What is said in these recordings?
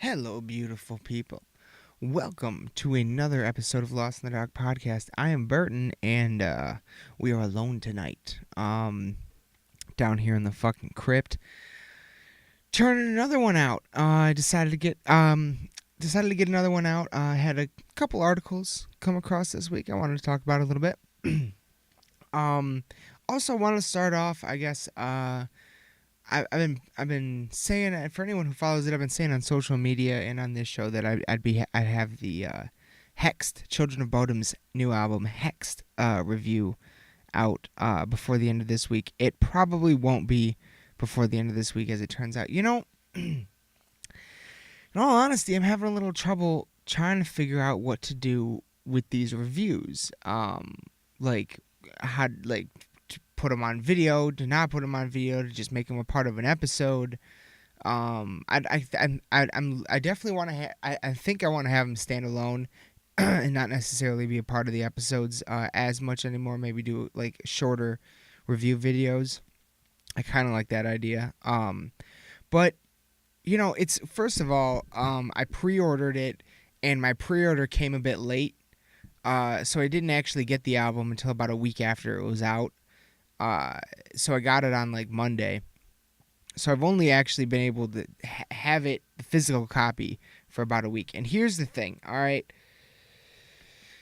Hello, beautiful people. Welcome to another episode of Lost in the Dark podcast. I am Burton, and we are alone tonight. Down here in the fucking crypt, turning another one out. I decided to get another one out. I had a couple articles come across this week. I wanted to talk about a little bit. um, Also, want to start off. I guess. I've been saying, for anyone who follows it, I've been saying on social media and on this show that I'd have the Hexed Children of Bodom's new album Hexed review out before the end of this week. It probably won't be before the end of this week, as it turns out. In all honesty, I'm having a little trouble trying to figure out what to do with these reviews. Like how to put them on video, to not put them on video, to just make them a part of an episode. I definitely want to. I think I want to have them stand alone, and not necessarily be a part of the episodes as much anymore. Maybe do like shorter review videos. I kind of like that idea. But it's first of all, I pre-ordered it, and my pre-order came a bit late. So I didn't actually get the album until about a week after it was out. So I got it on like Monday. So I've only actually been able to have it, the physical copy, for about a week. And here's the thing, all right?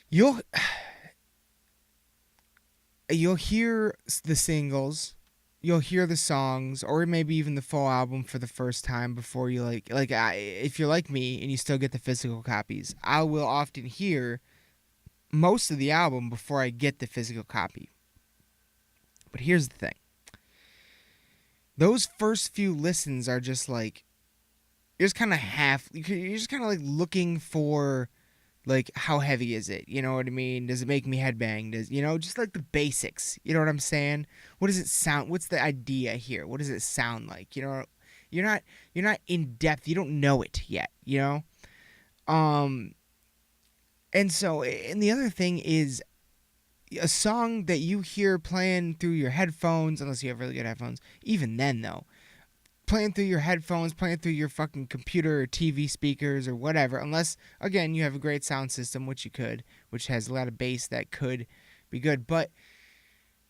You'll hear the singles, you'll hear the songs, or maybe even the full album for the first time before you if you're like me and you still get the physical copies. I will often hear most of the album before I get the physical copy. But here's the thing. Those first few listens are just like, you're just kind of like looking for, like, how heavy is it? You know what I mean? Does it make me headbang? Just like the basics. You know what I'm saying? What does it sound? What's the idea here? What does it sound like? You're not in depth. You don't know it yet, And the other thing is, a song that you hear playing through your headphones, unless you have really good headphones, even then though, playing through your headphones, playing through your fucking computer or TV speakers or whatever, unless, again, you have a great sound system, which has a lot of bass that could be good, but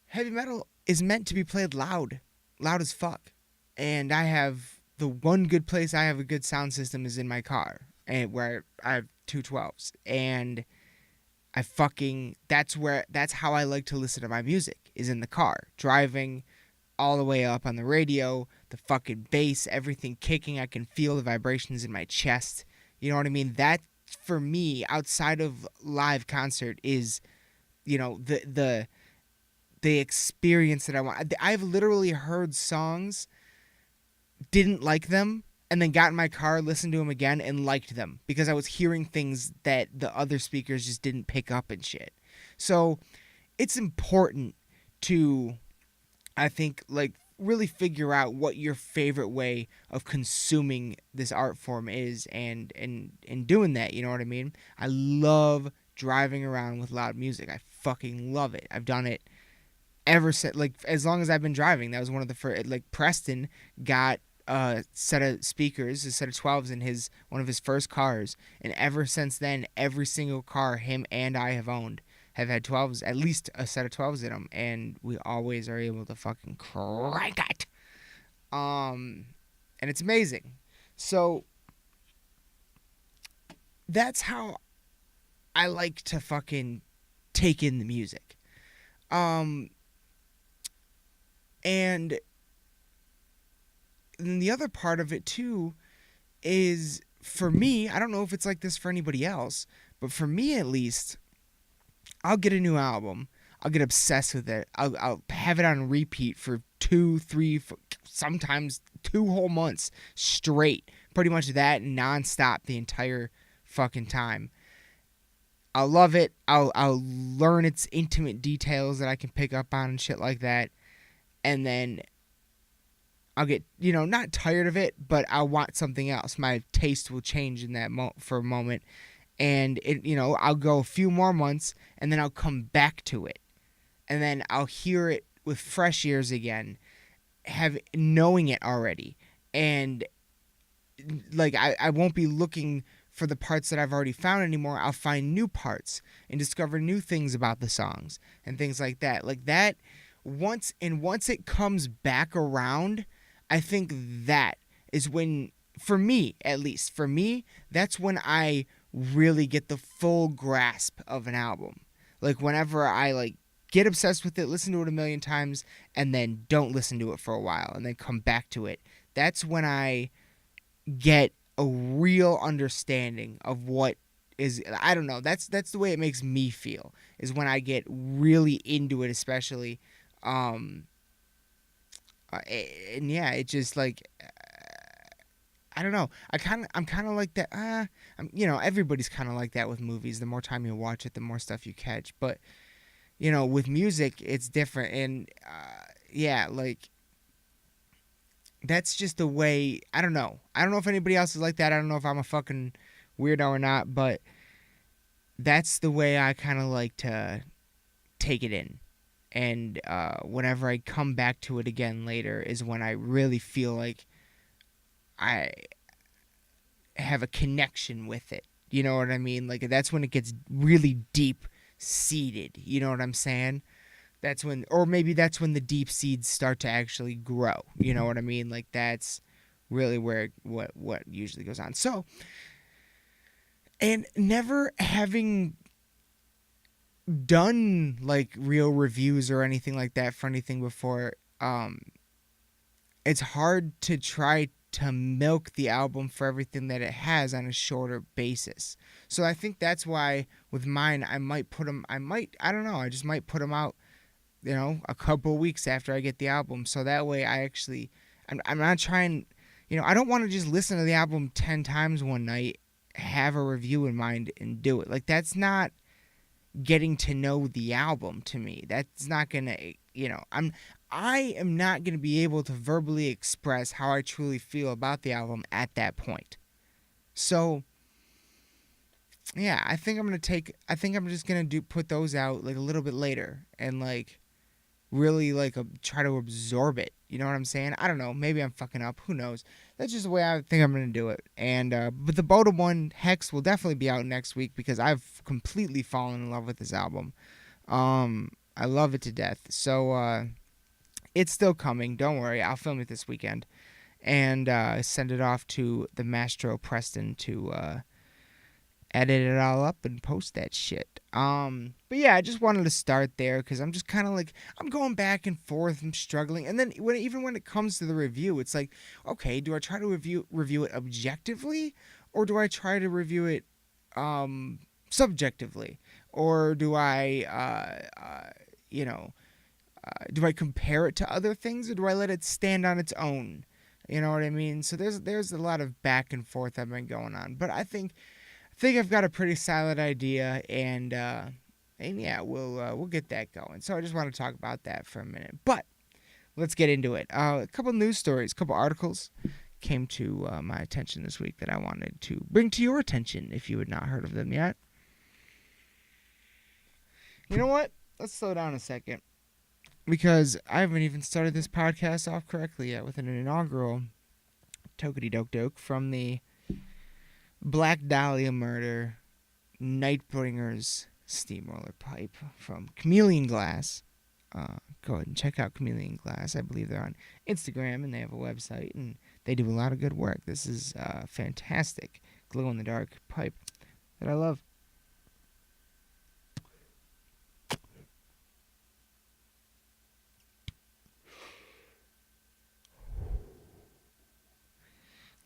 heavy metal is meant to be played loud as fuck. And the one good place I have a good sound system is in my car, and where I have two 12s, and that's how I like to listen to my music, is in the car, driving all the way up on the radio, the fucking bass, everything kicking. I can feel the vibrations in my chest. You know what I mean? That, for me, outside of live concert, is, the experience that I want. I've literally heard songs, didn't like them, and then got in my car, listened to them again, and liked them because I was hearing things that the other speakers just didn't pick up and shit. So it's important to, I think, like, really figure out what your favorite way of consuming this art form is, and doing that. You know what I mean? I love driving around with loud music. I fucking love it. I've done it ever since, like, as long as I've been driving. That was one of the first. Like, Preston got a set of 12s in one of his first cars, and ever since then, every single car him and I have owned have had 12s, at least a set of 12s in them, and we always are able to fucking crank it. And it's amazing. So that's how I like to fucking take in the music. And then the other part of it too is, for me, I don't know if it's like this for anybody else, but for me at least, I'll get a new album, I'll get obsessed with it, I'll have it on repeat for 2, 3, sometimes 2 whole months straight, pretty much that nonstop the entire fucking time. I'll love it. I'll learn its intimate details that I can pick up on and shit like that, and then I'll get, not tired of it, but I'll want something else. My taste will change in that for a moment, and I'll go a few more months, and then I'll come back to it, and then I'll hear it with fresh ears again, knowing it already, and like I won't be looking for the parts that I've already found anymore. I'll find new parts and discover new things about the songs and things like that. Like that once it comes back around, I think that is when, for me at least, that's when I really get the full grasp of an album. Like whenever I like get obsessed with it, listen to it a million times, and then don't listen to it for a while and then come back to it. That's when I get a real understanding of what is, I don't know, that's the way it makes me feel, is when I get really into it, especially and yeah, it just like I don't know. I'm kind of like that. Everybody's kind of like that with movies. The more time you watch it, the more stuff you catch. But with music, it's different. And yeah, like that's just the way. I don't know. I don't know if anybody else is like that. I don't know if I'm a fucking weirdo or not. But that's the way I kind of like to take it in. And whenever I come back to it again later is when I really feel like I have a connection with it. You know what I mean? Like that's when it gets really deep seated. You know what I'm saying? That's when, or maybe that's when the deep seeds start to actually grow. You know what I mean? Like that's really where what usually goes on. So, and never having done like real reviews or anything like that for anything before, it's hard to try to milk the album for everything that it has on a shorter basis. So I think that's why with mine, I don't know, I just might put them out, a couple weeks after I get the album. So that way I'm not trying, I don't want to just listen to the album 10 times one night, have a review in mind and do it. Like that's not getting to know the album to me. That's not going to, I am not going to be able to verbally express how I truly feel about the album at that point. So, yeah, I think I'm just going to put those out like a little bit later and like really like try to absorb it. You know what I'm saying? I don't know. Maybe I'm fucking up. Who knows? That's just the way I think I'm going to do it. And, but the Boda one, Hex, will definitely be out next week because I've completely fallen in love with this album. I love it to death. So, it's still coming. Don't worry. I'll film it this weekend and send it off to the Mastro Preston to edit it all up and post that shit. But yeah, I just wanted to start there because I'm just kind of like, I'm going back and forth. I'm struggling. And then even when it comes to the review, it's like, okay, do I try to review it objectively or do I try to review it subjectively? Or do I, do I compare it to other things or do I let it stand on its own? You know what I mean? So there's a lot of back and forth I've been going on, but I think I've got a pretty solid idea, and yeah, we'll get that going. So I just want to talk about that for a minute, but let's get into it. A couple news stories, a couple articles came to my attention this week that I wanted to bring to your attention if you had not heard of them yet. You know what? Let's slow down a second because I haven't even started this podcast off correctly yet with an inaugural Tokety Doke Doke from the Black Dahlia Murder, Nightbringer's Steamroller Pipe from Chameleon Glass. Go ahead and check out Chameleon Glass. I believe they're on Instagram and they have a website and they do a lot of good work. This is a fantastic glow-in-the-dark pipe that I love.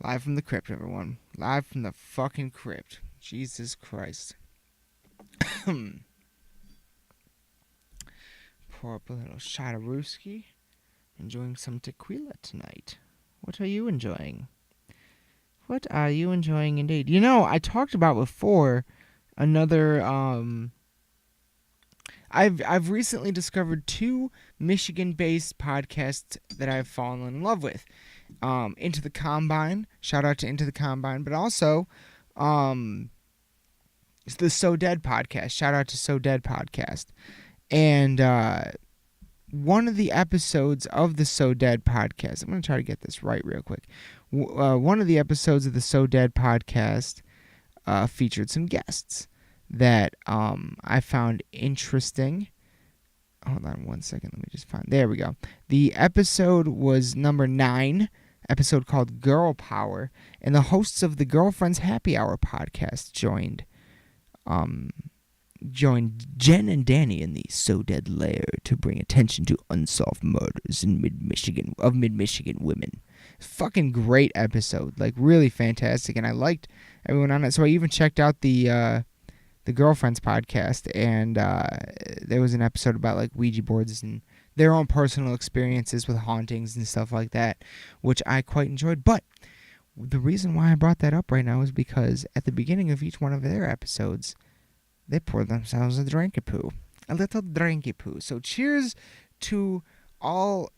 Live from the crypt, everyone. Live from the fucking crypt. Jesus Christ. Pour up a little shot of Ruski. Enjoying some tequila tonight. What are you enjoying? What are you enjoying indeed? I talked about before another, I've recently discovered 2 Michigan-based podcasts that I've fallen in love with. Into the Combine, shout out to Into the Combine, but also the So Dead podcast, shout out to So Dead podcast. And one of the episodes of the So Dead podcast, I'm going to try to get this right real quick. One of the episodes of the So Dead podcast featured some guests that I found interesting. Hold on one second. Let me just find. There we go. The episode was number 9, episode called Girl Power, and the hosts of the Girlfriends Happy Hour podcast joined Jen and Danny in the So Dead lair to bring attention to unsolved murders in mid-Michigan women. Fucking great episode, like really fantastic, and I liked everyone on it. So I even checked out the Girlfriends podcast, and there was an episode about like Ouija boards and their own personal experiences with hauntings and stuff like that, which I quite enjoyed. But the reason why I brought that up right now is because at the beginning of each one of their episodes, they pour themselves a little drinky poo. So cheers to all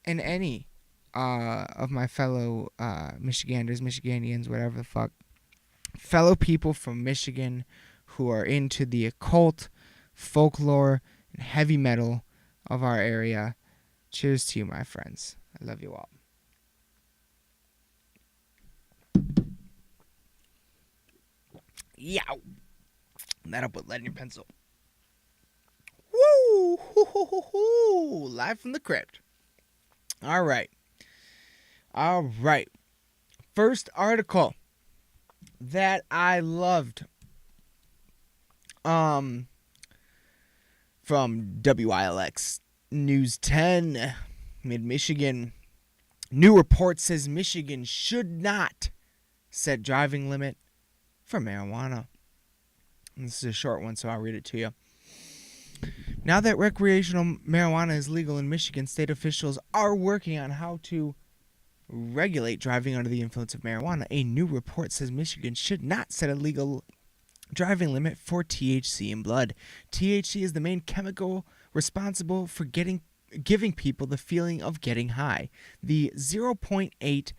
and any of my fellow Michiganians, whatever the fuck, fellow people from Michigan who are into the occult, folklore, and heavy metal of our area. Cheers to you, my friends. I love you all. Yow. That'll put lead in your pencil. Woo! Hoo, hoo, hoo, hoo. Live from the crypt. All right. First article that I loved from WILX News 10, Mid-Michigan. New report says Michigan should not set driving limit for marijuana. This is a short one, so I'll read it to you. Now that recreational marijuana is legal in Michigan, state officials are working on how to regulate driving under the influence of marijuana. A new report says Michigan should not set a legal driving limit for THC in blood. THC is the main chemical responsible for giving people the feeling of getting high. The 0.08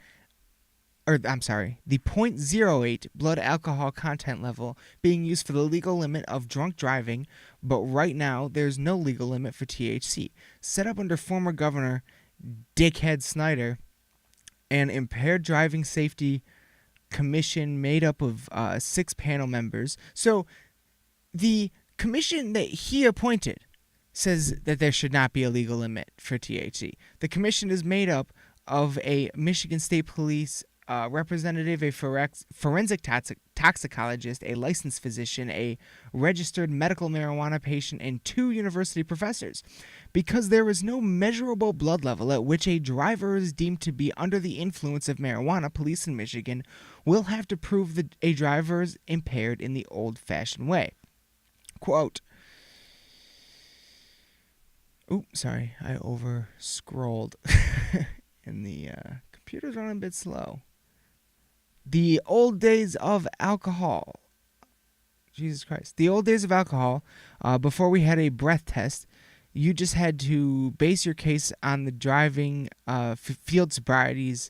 blood alcohol content level being used for the legal limit of drunk driving, but right now there's no legal limit for THC. Set up under former Governor Dickhead Snyder, an impaired driving safety commission made up of 6 panel members. So the commission that he appointed says that there should not be a legal limit for THC. The commission is made up of a Michigan State Police representative, a forensic toxicologist, a licensed physician, a registered medical marijuana patient, and 2 university professors. Because there is no measurable blood level at which a driver is deemed to be under the influence of marijuana, police in Michigan will have to prove that a driver is impaired in the old-fashioned way. Quote, sorry, I over-scrolled, and the computer's running a bit slow. The old days of alcohol. Jesus Christ. The old days of alcohol, before we had a breath test, you just had to base your case on the driving, field sobrieties,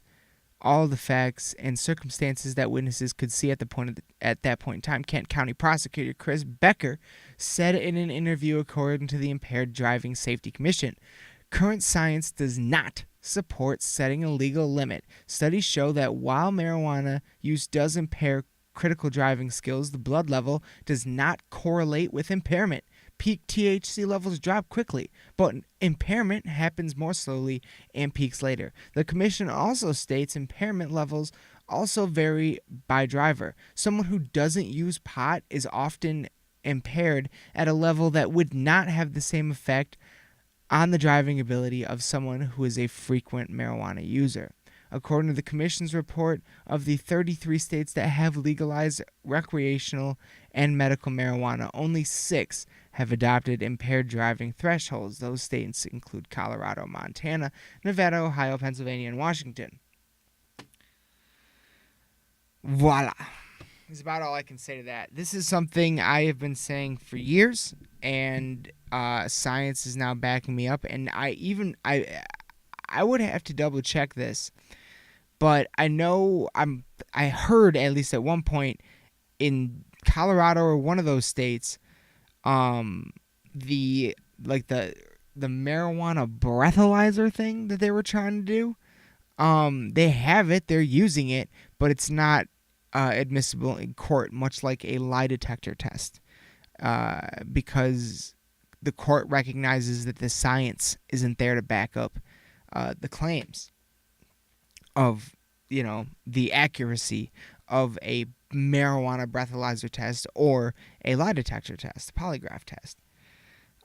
all the facts and circumstances that witnesses could see at that point in time. Kent County Prosecutor Chris Becker said in an interview according to the Impaired Driving Safety Commission, current science does not support setting a legal limit. Studies show that while marijuana use does impair critical driving skills, the blood level does not correlate with impairment. Peak THC levels drop quickly, but impairment happens more slowly and peaks later. The commission also states impairment levels also vary by driver. Someone who doesn't use pot is often impaired at a level that would not have the same effect on the driving ability of someone who is a frequent marijuana user. According to the Commission's report, of the 33 states that have legalized recreational and medical marijuana, only 6 have adopted impaired driving thresholds. Those states include Colorado, Montana, Nevada, Ohio, Pennsylvania, and Washington. Voila. That's about all I can say to that. This is something I have been saying for years, and science is now backing me up, and I would have to double check this, but I heard at least at one point in Colorado or one of those states, the marijuana breathalyzer thing that they were trying to do, They have it, they're using it, but it's not admissible in court, much like a lie detector test, because the court recognizes that the science isn't there to back up the claims of, the accuracy of a marijuana breathalyzer test or a lie detector test, a polygraph test.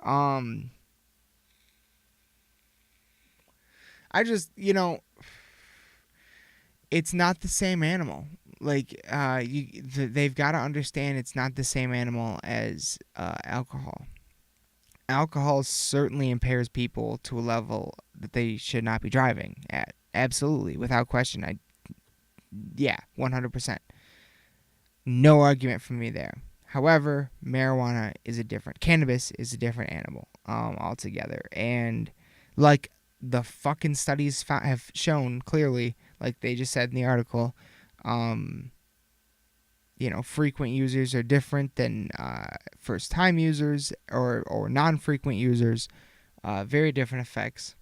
Um, I just, it's not the same animal. Like, they've got to understand it's not the same animal as alcohol. Alcohol certainly impairs people to a level that they should not be driving at. Absolutely, without question. Yeah, 100%. No argument from me there. However, cannabis is a different animal altogether. And like the fucking studies have shown clearly, like they just said in the article, um, frequent users are different than first time users or non frequent users. Very different effects.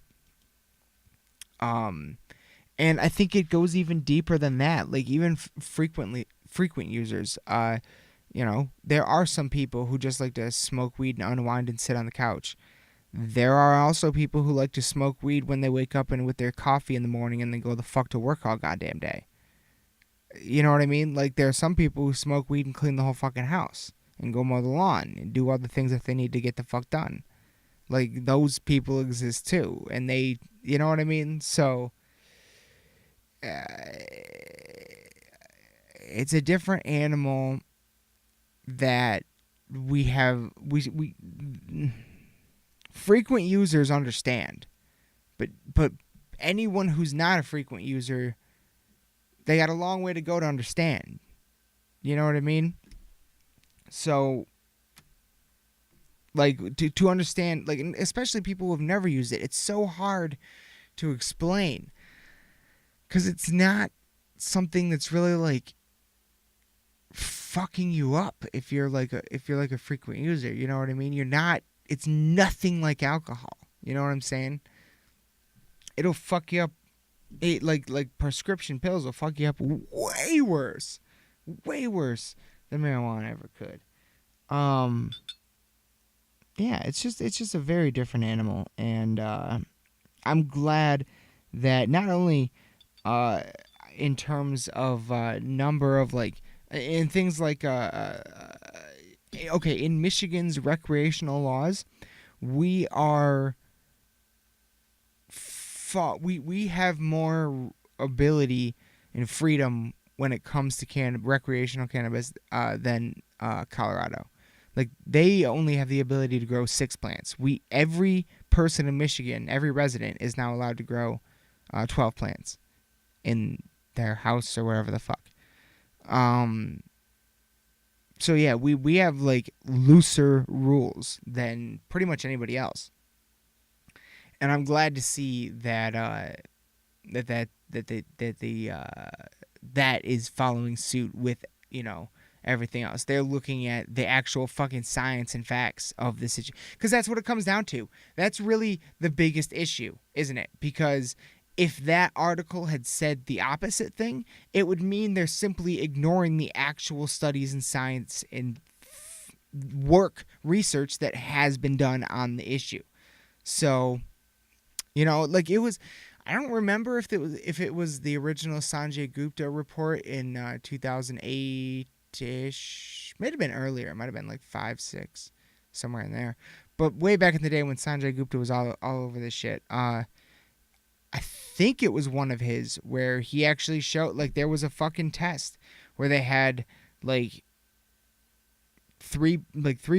Um, and I think it goes even deeper than that. Like even frequent users. There are some people who just like to smoke weed and unwind and sit on the couch. There are also people who like to smoke weed when they wake up and with their coffee in the morning and then go the fuck to work all goddamn day. You know what I mean? Like there are some people who smoke weed and clean the whole fucking house and go mow the lawn and do all the things that they need to get the fuck done. Like those people exist too, and they, you know what I mean? So uh, it's a different animal that we frequent users understand, but anyone who's not a frequent user, they got a long way to go to understand. You know what I mean? So like to understand, like especially people who have never used it, it's so hard to explain because it's not something that's really like fucking you up if you're like a frequent user. You know what I mean? You're not. It's nothing like alcohol. You know what I'm saying? It'll fuck you up. Like prescription pills will fuck you up way worse than marijuana ever could. Um, yeah, it's just a very different animal, and I'm glad that not only uh, in terms of number of like in things like okay, in Michigan's recreational laws, we are we have more ability and freedom when it comes to recreational cannabis than Colorado. Like they only have the ability to grow 6 plants. Every person in Michigan, every resident is now allowed to grow 12 plants in their house or wherever the fuck. Um, so yeah, we have like looser rules than pretty much anybody else, and I'm glad to see that that is following suit with everything else. They're looking at the actual fucking science and facts of this situation because that's what it comes down to. That's really the biggest issue, isn't it? Because if that article had said the opposite thing, it would mean they're simply ignoring the actual studies and science and research that has been done on the issue. So, like it was, I don't remember if it was the original Sanjay Gupta report in 2008 ish. Might have been earlier. It might have been like 5, 6, somewhere in there. But way back in the day when Sanjay Gupta was all over this shit, I think it was one of his where he actually showed like there was a fucking test where they had like three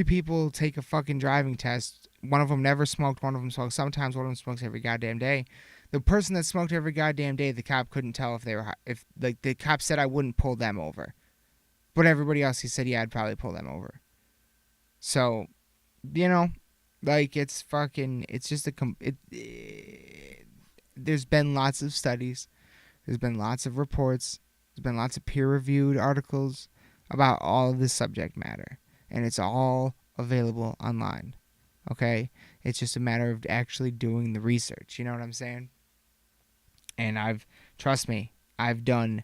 people take a fucking driving test. One of them never smoked. One of them smoked sometimes. One of them smokes every goddamn day. The person that smoked every goddamn day, the cop couldn't tell if they were if like the cop said I wouldn't pull them over, but everybody else he said yeah I'd probably pull them over. So, like it's fucking it's just there's been lots of studies, there's been lots of reports, there's been lots of peer-reviewed articles about all of this subject matter, and it's all available online. Okay, it's just a matter of actually doing the research. You know what I'm saying? And Trust me, I'm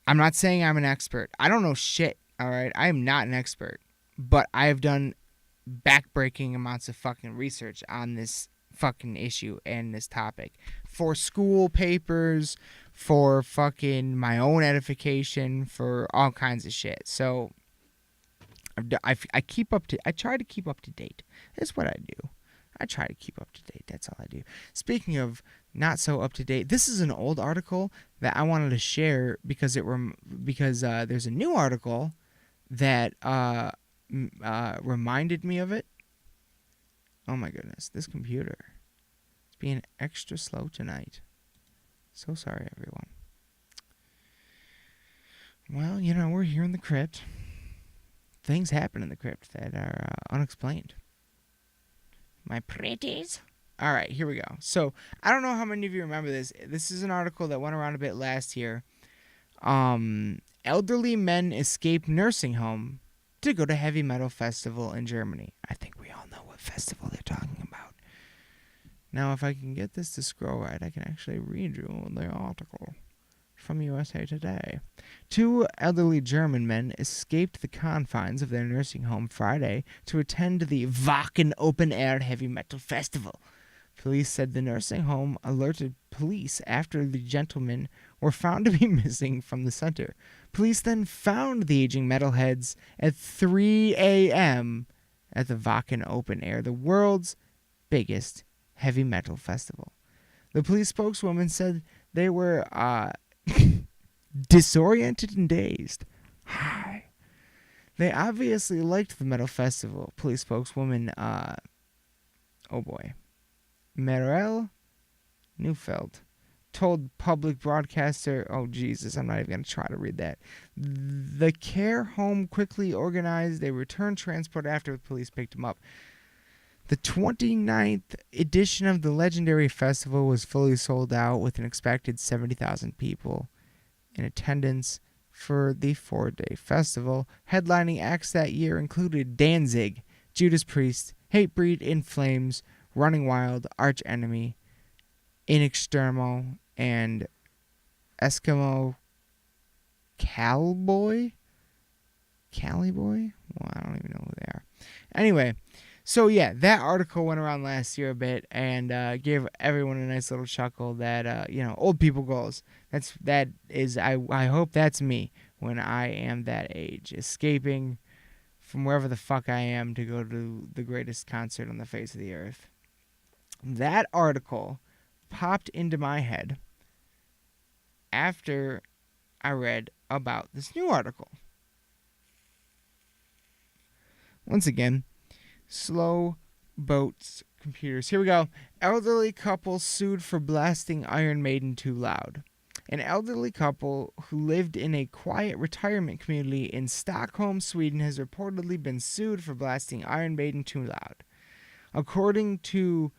not saying I'm an expert. I don't know shit, all right? I am not an expert. But I have done backbreaking amounts of fucking research on this fucking issue and this topic for school papers, for fucking my own edification, for all kinds of shit. So I try to keep up to date. That's what I do. I try to keep up to date. That's all I do. Speaking of not so up to date, this is an old article that I wanted to share because there's a new article that reminded me of it. Oh my goodness, this computer is being extra slow tonight. So sorry, everyone. Well, we're here in the crypt. Things happen in the crypt that are unexplained. My pretties. All right, here we go. So, I don't know how many of you remember this. This is an article that went around a bit last year. Elderly men escape nursing home to go to heavy metal festival in Germany. I think we all know what festival they're talking about. Now, if I can get this to scroll right, I can actually read you the article from USA Today. 2 elderly German men escaped the confines of their nursing home Friday to attend the Wacken open-air heavy metal festival. Police said the nursing home alerted police after the gentlemen were found to be missing from the center. Police then found the aging metalheads at 3 a.m. at the Wacken Open Air, the world's biggest heavy metal festival. The police spokeswoman said they were disoriented and dazed. Hi. They obviously liked the metal festival, police spokeswoman, Merel Neufeld told public broadcaster, oh Jesus, I'm not even going to try to read that. The care home quickly organized a return transport after the police picked him up. The 29th edition of the legendary festival was fully sold out with an expected 70,000 people in attendance for the 4-day festival. Headlining acts that year included Danzig, Judas Priest, Hatebreed, In Flames, Running Wild, Arch Enemy, In Extremo, and Eskimo Cowboy? Caliboy? Well, I don't even know who they are. Anyway, so yeah, that article went around last year a bit and gave everyone a nice little chuckle that, old people goals. I hope that's me when I am that age, escaping from wherever the fuck I am to go to the greatest concert on the face of the earth. That article popped into my head after I read about this new article. Once again, slow boats, computers. Here we go. Elderly couple sued for blasting Iron Maiden too loud. An elderly couple who lived in a quiet retirement community in Stockholm, Sweden, has reportedly been sued for blasting Iron Maiden too loud. According to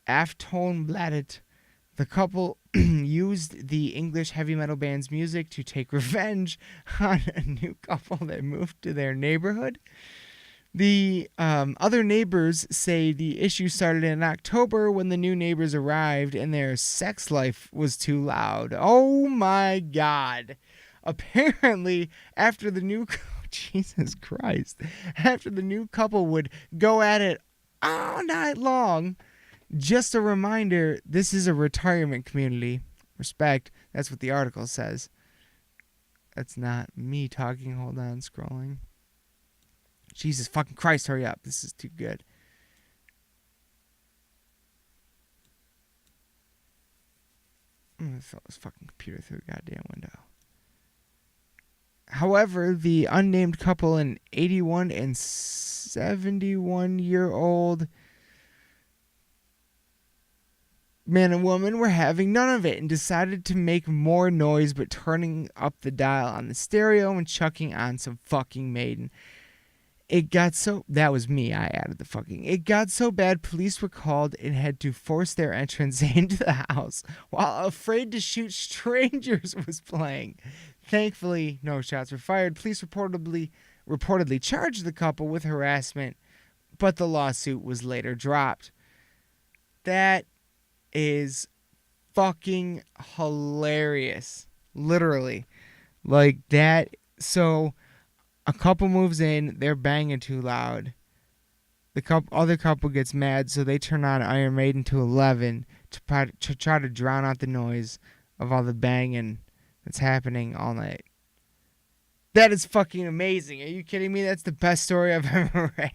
Aftonbladet, the couple used the English heavy metal band's music to take revenge on a new couple that moved to their neighborhood. The other neighbors say the issue started in October when the new neighbors arrived and their sex life was too loud. Oh my God. Apparently, after the new Jesus Christ, after the new couple would go at it all night long, just a reminder, this is a retirement community. Respect. That's what the article says. That's not me talking. Hold on, scrolling. Jesus fucking Christ, hurry up. This is too good. I'm going to throw this fucking computer through the goddamn window. However, the unnamed couple, an 81 and 71-year-old man and woman, were having none of it and decided to make more noise but turning up the dial on the stereo and chucking on some fucking Maiden. It got so... That was me. I added the fucking... It got so bad, police were called and had to force their entrance into the house while Afraid to Shoot Strangers was playing. Thankfully, no shots were fired. Police reportedly charged the couple with harassment, but the lawsuit was later dropped. That is fucking hilarious. Literally. Like that. So a couple moves in, they're banging too loud. The other couple gets mad, so they turn on Iron Maiden to 11 to try to drown out the noise of all the banging that's happening all night. That is fucking amazing. Are you kidding me? That's the best story I've ever read.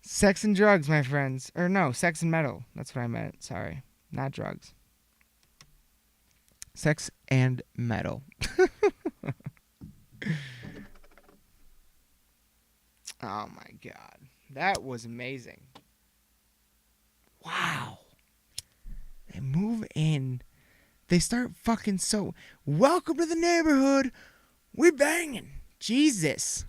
Sex and drugs, my friends. Or no, sex and metal. That's what I meant. Sorry. Not drugs. Sex and metal. Oh my god. That was amazing. Wow. They move in. They start fucking so. Welcome to the neighborhood. We banging. Jesus.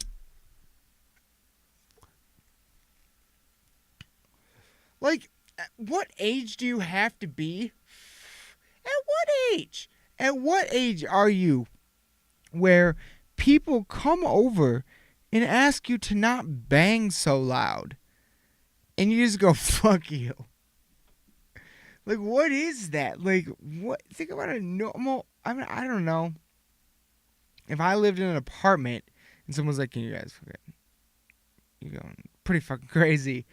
Like, at what age do you have to be? At what age? At what age are you where people come over and ask you to not bang so loud? And you just go, fuck you. Like, what is that? Like, what? Think about a normal. I mean, I don't know. If I lived in an apartment and someone's like, can you guys forget? You're going pretty fucking crazy.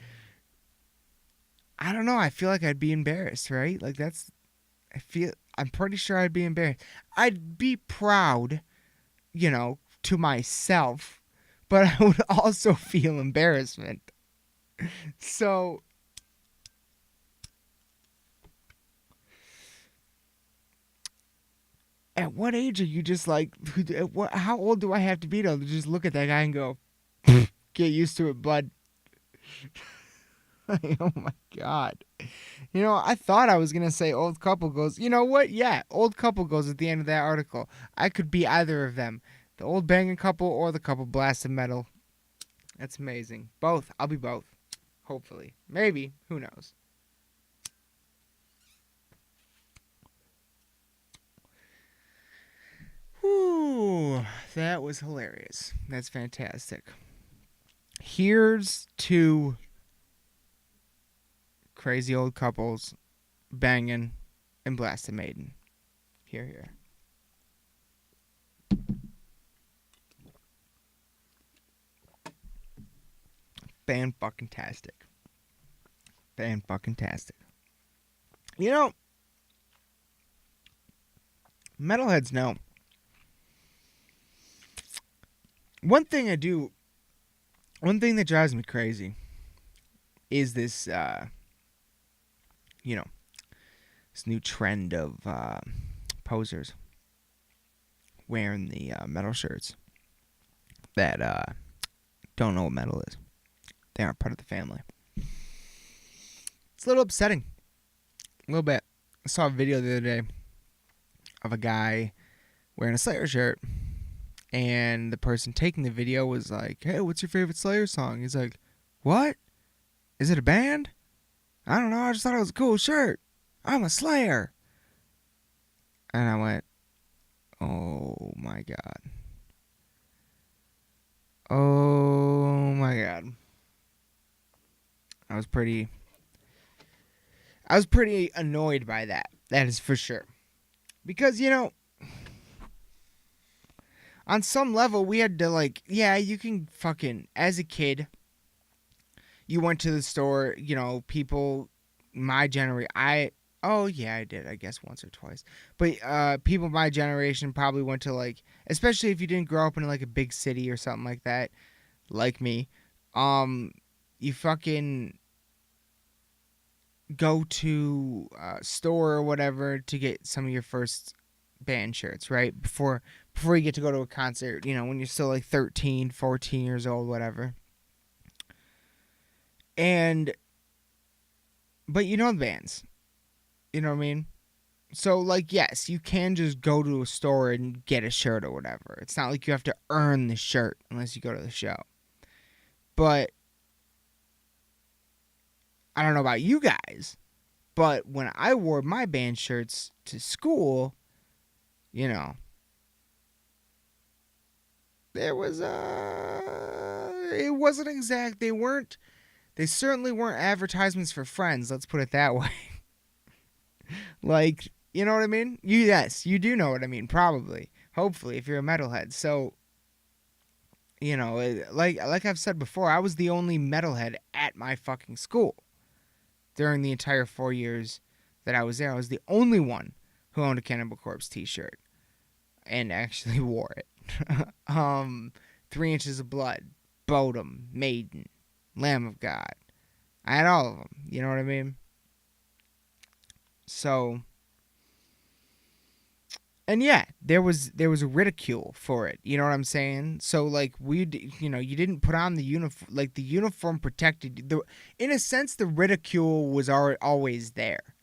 I don't know. I feel like I'd be embarrassed, right? Like, I'm pretty sure I'd be embarrassed. I'd be proud, to myself, but I would also feel embarrassment. So, at what age are you just like, how old do I have to be to just look at that guy and go, get used to it, bud? Oh my god. I thought I was going to say old couple goes. You know what? Yeah, old couple goes at the end of that article. I could be either of them. The old banging couple or the couple blasting metal. That's amazing. Both. I'll be both. Hopefully. Maybe. Who knows? Whew. That was hilarious. That's fantastic. Here's to crazy old couples banging and blasting Maiden. Here, here. Fan-fucking-tastic. Fan-fucking-tastic. Metalheads know. One thing that drives me crazy is this, this new trend of posers wearing the metal shirts that don't know what metal is. They aren't part of the family. It's a little upsetting. A little bit. I saw a video the other day of a guy wearing a Slayer shirt, and the person taking the video was like, hey, what's your favorite Slayer song? He's like, what? Is it a band? I don't know. I just thought it was a cool shirt. I'm a Slayer. And I went, oh my god. Oh my god. I was pretty annoyed by that. That is for sure. Because, on some level, we had to, you can fucking, as a kid, you went to the store, people, my generation, I did, I guess, once or twice. But people my generation probably went to, especially if you didn't grow up in, a big city or something like that, like me, you fucking go to a store or whatever to get some of your first band shirts, right? Before you get to go to a concert, when you're still 13, 14 years old, whatever. But the bands. You know what I mean? So, yes, you can just go to a store and get a shirt or whatever. It's not like you have to earn the shirt unless you go to the show. But I don't know about you guys, but when I wore my band shirts to school, there was it wasn't exact. They weren't They certainly weren't advertisements for Friends, let's put it that way. Like, you know what I mean? Yes, you do know what I mean, probably. Hopefully, if you're a metalhead. So, like I've said before, I was the only metalhead at my fucking school. During the entire 4 years that I was there, I was the only one who owned a Cannibal Corpse t-shirt and actually wore it. 3 Inches of Blood, Bodum, Maiden, Lamb of God. I had all of them. You know what I mean? So, and yeah, there was a ridicule for it. You know what I'm saying? So like you didn't put on the uniform. Like the uniform protected the. In a sense, the ridicule was always there.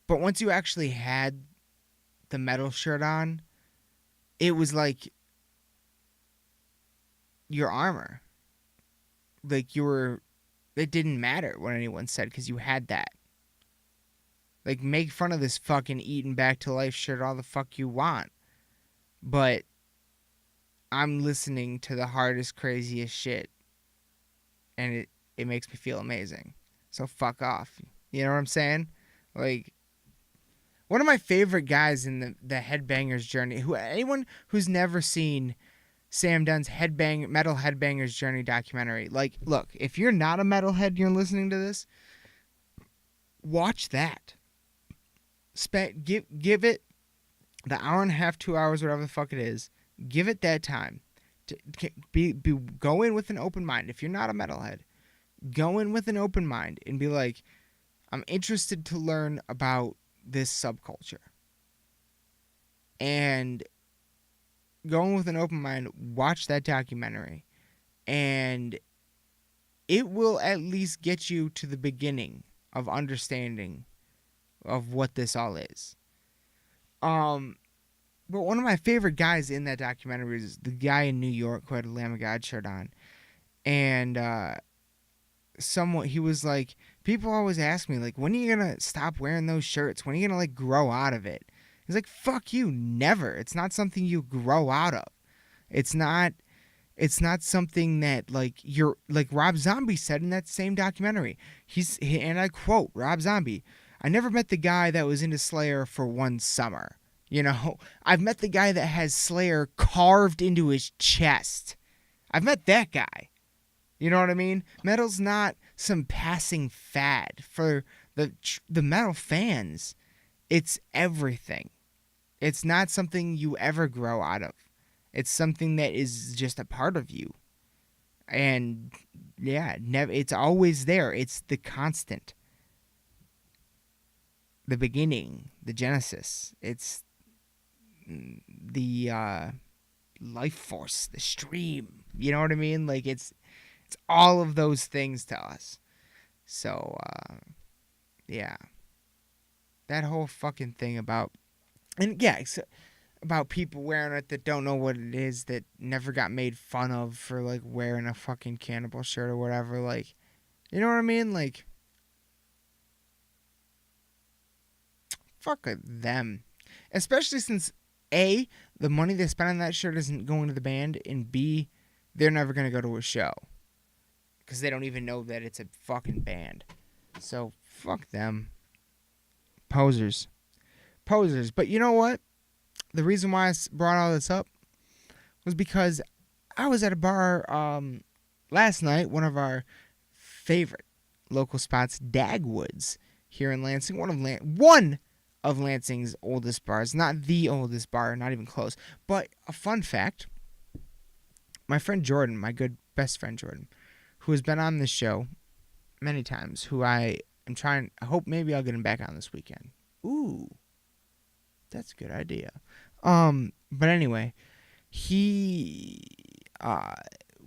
But once you actually had the metal shirt on, it was like your armor. Like you were. It didn't matter what anyone said because you had that. Like, make fun of this fucking Eaten Back to Life shirt all the fuck you want. But I'm listening to the hardest, craziest shit. And it makes me feel amazing. So fuck off. You know what I'm saying? Like, one of my favorite guys in the Headbangers Journey, anyone who's never seen Sam Dunn's Metal Headbangers Journey documentary, like, look, if you're not a metalhead and you're listening to this, watch that. Give it the hour and a half, 2 hours, whatever the fuck it is. Give it that time. Go in with an open mind. If you're not a metalhead, go in with an open mind and be like, I'm interested to learn about this subculture. And go in with an open mind, watch that documentary, and it will at least get you to the beginning of understanding of what this all is. But one of my favorite guys in that documentary is the guy in New York who had a Lamb of God shirt on. And he was like, people always ask me, like, when are you going to stop wearing those shirts? When are you going to, like, grow out of it? He's like, fuck you, never. It's not something you grow out of. It's not something that, like, you're, like Rob Zombie said in that same documentary. And I quote Rob Zombie, I never met the guy that was into Slayer for one summer. You know, I've met the guy that has Slayer carved into his chest. I've met that guy. You know what I mean? Metal's not some passing fad for the metal fans. It's everything. It's not something you ever grow out of. It's something that is just a part of you. And yeah, it's always there. It's the constant. The beginning, the genesis. It's the life force, the stream. You know what I mean? Like it's all of those things to us. So yeah, that whole fucking thing about about people wearing it that don't know what it is, that never got made fun of for like wearing a fucking Cannibal shirt or whatever. Like, you know what I mean? Like, fuck them. Especially since A, the money they spend on that shirt isn't going to the band, and B, they're never going to go to a show. Because they don't even know that it's a fucking band. So, fuck them. Posers. But you know what? The reason why I brought all this up was because I was at a bar last night, one of our favorite local spots, Dagwood's, here in Lansing. One of Lansing's oldest bars. Not the oldest bar, not even close. But a fun fact, my friend Jordan, my good best friend Jordan, who has been on this show many times, who I hope maybe I'll get him back on this weekend. Ooh, that's a good idea. But anyway, he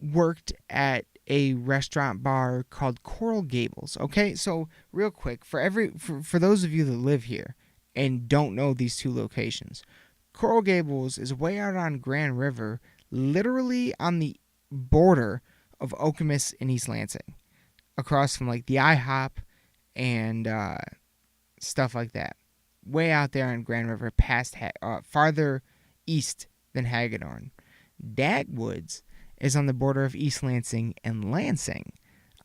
worked at a restaurant bar called Coral Gables. Okay, so real quick, for those of you that live here and don't know these two locations, Coral Gables is way out on Grand River, literally on the border of Okemos and East Lansing, across from like the IHOP and stuff like that. Way out there on Grand River, past farther east than Hagedorn. Dagwoods is on the border of East Lansing and Lansing,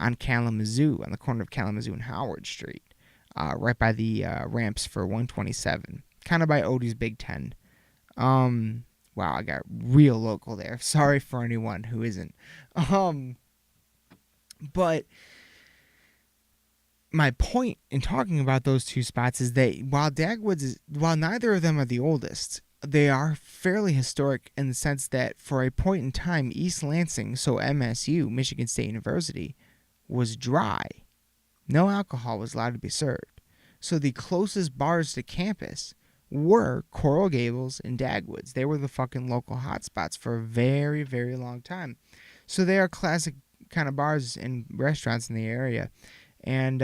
on Kalamazoo, on the corner of Kalamazoo and Howard Street, right by the ramps for 127, kind of by Odie's Big Ten. Wow, I got real local there. Sorry for anyone who isn't. But my point in talking about those two spots is that while neither of them are the oldest, they are fairly historic in the sense that for a point in time, East Lansing, so MSU, Michigan State University, was dry. No alcohol was allowed to be served. So the closest bars to campus were Coral Gables and Dagwoods. They were the fucking local hotspots for a very, very long time. So they are classic kind of bars and restaurants in the area. And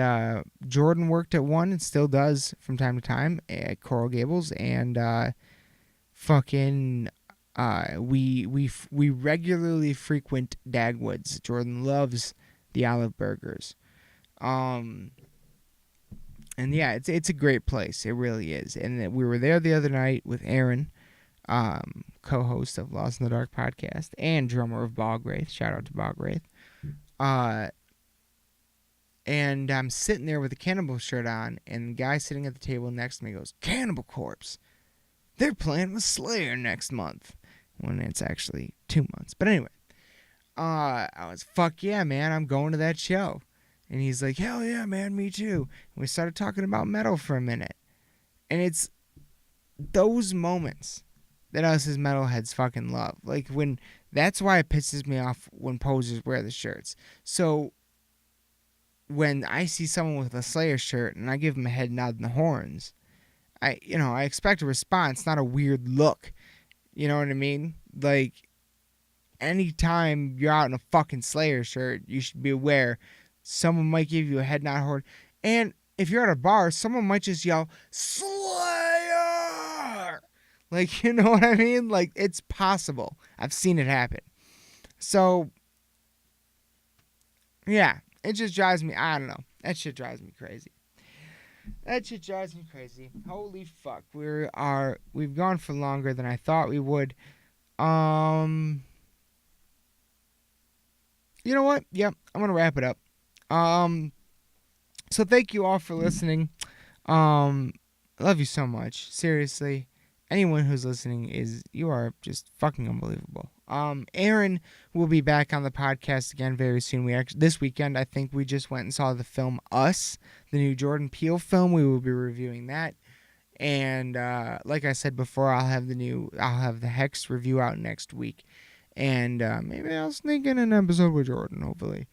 Jordan worked at one and still does from time to time at Coral Gables. And we regularly frequent Dagwoods. Jordan loves the olive burgers. And yeah, it's a great place. It really is. And we were there the other night with Aaron, co-host of Lost in the Dark podcast and drummer of Bogwraith. Shout out to Bogwraith. And I'm sitting there with a Cannibal shirt on, and the guy sitting at the table next to me goes, "Cannibal Corpse, they're playing with Slayer next month," when it's actually 2 months. But anyway, I was, "Fuck yeah, man, I'm going to that show." And he's like, "Hell yeah, man, me too." And we started talking about metal for a minute. And it's those moments that us as metalheads fucking love. Like that's why it pisses me off when posers wear the shirts. So when I see someone with a Slayer shirt and I give them a head nod and the horns, I expect a response, not a weird look. You know what I mean? Like, anytime you're out in a fucking Slayer shirt, you should be aware someone might give you a head nod horn. And if you're at a bar, someone might just yell, "Slayer!" Like, you know what I mean? Like, it's possible. I've seen it happen. So, yeah, it just drives me, I don't know. That shit drives me crazy. Holy fuck. We've gone for longer than I thought we would. You know what? Yep, I'm going to wrap it up. So thank you all for listening. I love you so much. Seriously. Anyone who's listening you are just fucking unbelievable. Aaron will be back on the podcast again very soon. This weekend, I think we just went and saw the film Us, the new Jordan Peele film. We will be reviewing that. And, like I said before, I'll have the Hex review out next week. And, maybe I'll sneak in an episode with Jordan, hopefully.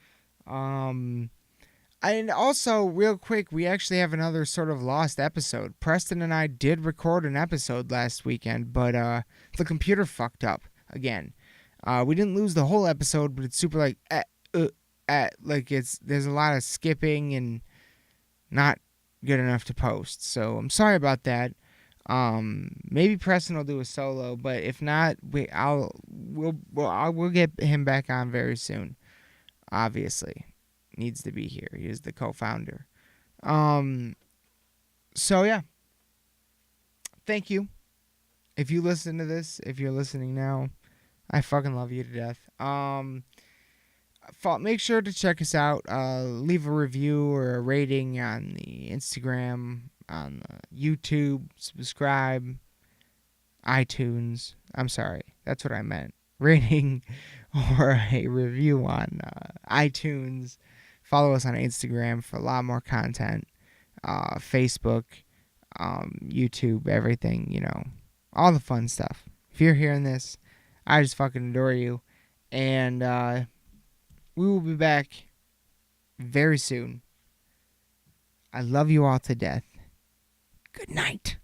And also, real quick, we actually have another sort of lost episode. Preston and I did record an episode last weekend, but the computer fucked up again. We didn't lose the whole episode, but it's super like there's a lot of skipping and not good enough to post. So I'm sorry about that. Maybe Preston will do a solo, but if not, we'll get him back on very soon. Obviously. Needs to be here. He is the co-founder. So yeah. Thank you. If you listen to this, if you're listening now, I fucking love you to death. Make sure to check us out. Leave a review or a rating on the Instagram, on YouTube, subscribe, iTunes. I'm sorry. That's what I meant. Rating or a review on iTunes. Follow us on Instagram for a lot more content. Facebook, YouTube, everything, all the fun stuff. If you're hearing this, I just fucking adore you. And we will be back very soon. I love you all to death. Good night.